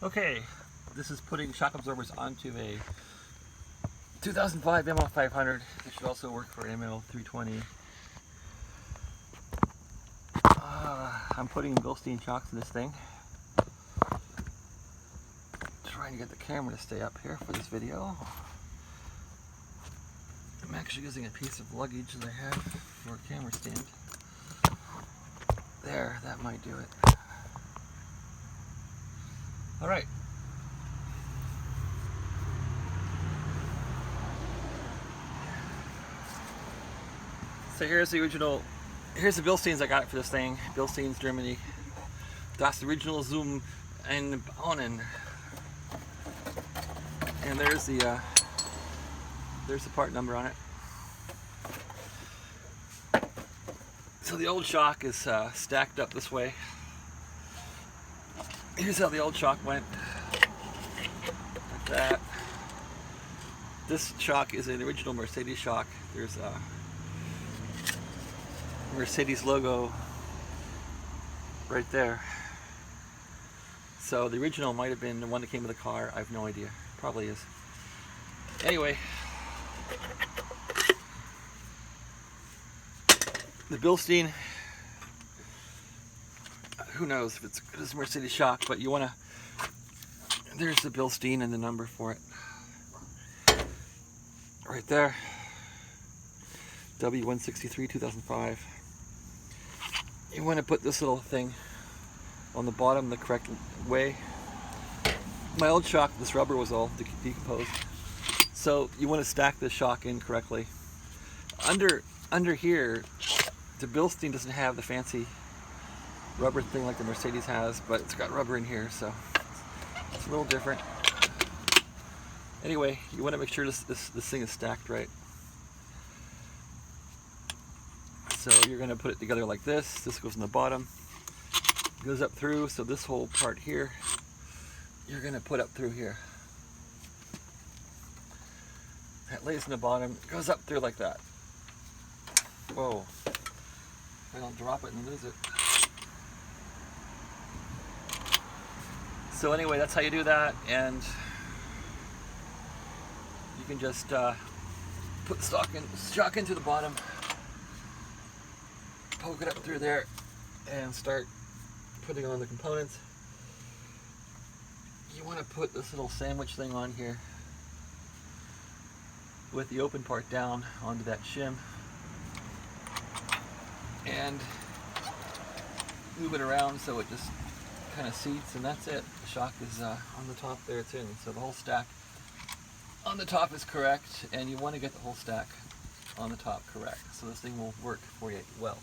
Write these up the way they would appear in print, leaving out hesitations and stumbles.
Okay, this is putting shock absorbers onto a 2005 ML500. It should also work for an ML320. I'm putting Bilstein shocks in this thing. Trying to get the camera to stay up here for this video. I'm actually using a piece of luggage that I have for a camera stand. There, that might do it. Alright. So here's the Bilsteins I got for this thing. Bilsteins, Germany. Das original Zoom and Bonen. And there's the part number on it. So the old shock is stacked up this way. Here's how the old shock went. Like that. This shock is an original Mercedes shock. There's a Mercedes logo right there. So the original might have been the one that came with the car. I have no idea. Probably is. Anyway, the Bilstein, who knows if it's good as a Mercedes shock, but you want to, there's the Bilstein and the number for it. Right there. W163 2005. You want to put this little thing on the bottom the correct way. My old shock, this rubber was all decomposed. So you want to stack the shock in correctly. Under here, the Bilstein doesn't have the fancy rubber thing like the Mercedes has, but it's got rubber in here, so it's a little different. Anyway, you want to make sure this thing is stacked right. So you're going to put it together like this. This goes in the bottom, goes up through, so this whole part here, you're going to put up through here. That lays in the bottom, goes up through like that. Whoa. I don't drop it and lose it. So anyway, that's how you do that, and you can just put the shock into the bottom, poke it up through there, and start putting on the components. You want to put this little sandwich thing on here with the open part down onto that shim and move it around so it just kind of seats, and that's it. The shock is on the top there, it's in. So the whole stack on the top is correct, and you want to get the whole stack on the top correct so this thing will work for you well.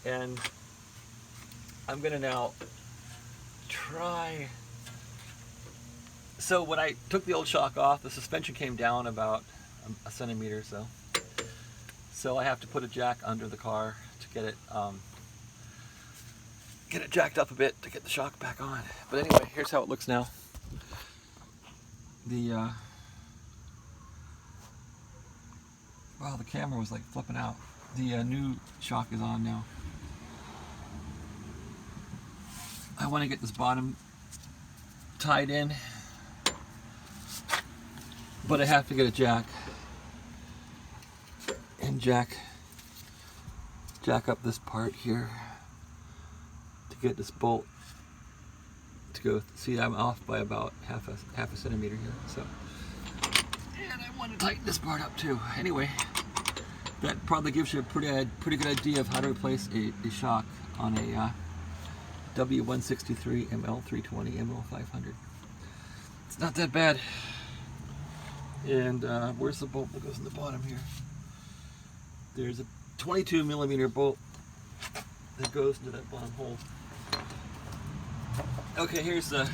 And I'm going to now try. So when I took the old shock off, the suspension came down about a centimeter or so. So I have to put a jack under the car to get it jacked up a bit to get the shock back on. But anyway, here's how it looks now. Wow, the camera was like flipping out. The new shock is on now. I want to get this bottom tied in, but I have to get a jack and jack up this part here to get this bolt to go. See, I'm off by about half a centimeter here. So, and I want to tighten this part up too. Anyway, that probably gives you a pretty good idea of how to replace a shock on a W163 ML320 ML500. It's not that bad. And where's the bolt that goes in the bottom here? There's a 22mm bolt that goes into that bottom hole. Okay, here's the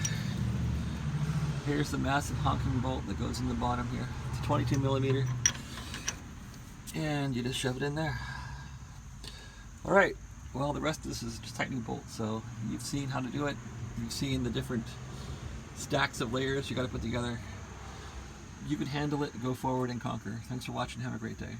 massive honking bolt that goes in the bottom here. It's a 22mm, and you just shove it in there. All right. Well, the rest of this is just tightening bolts. So you've seen how to do it. You've seen the different stacks of layers you got to put together. You can handle it, go forward and conquer. Thanks for watching. Have a great day.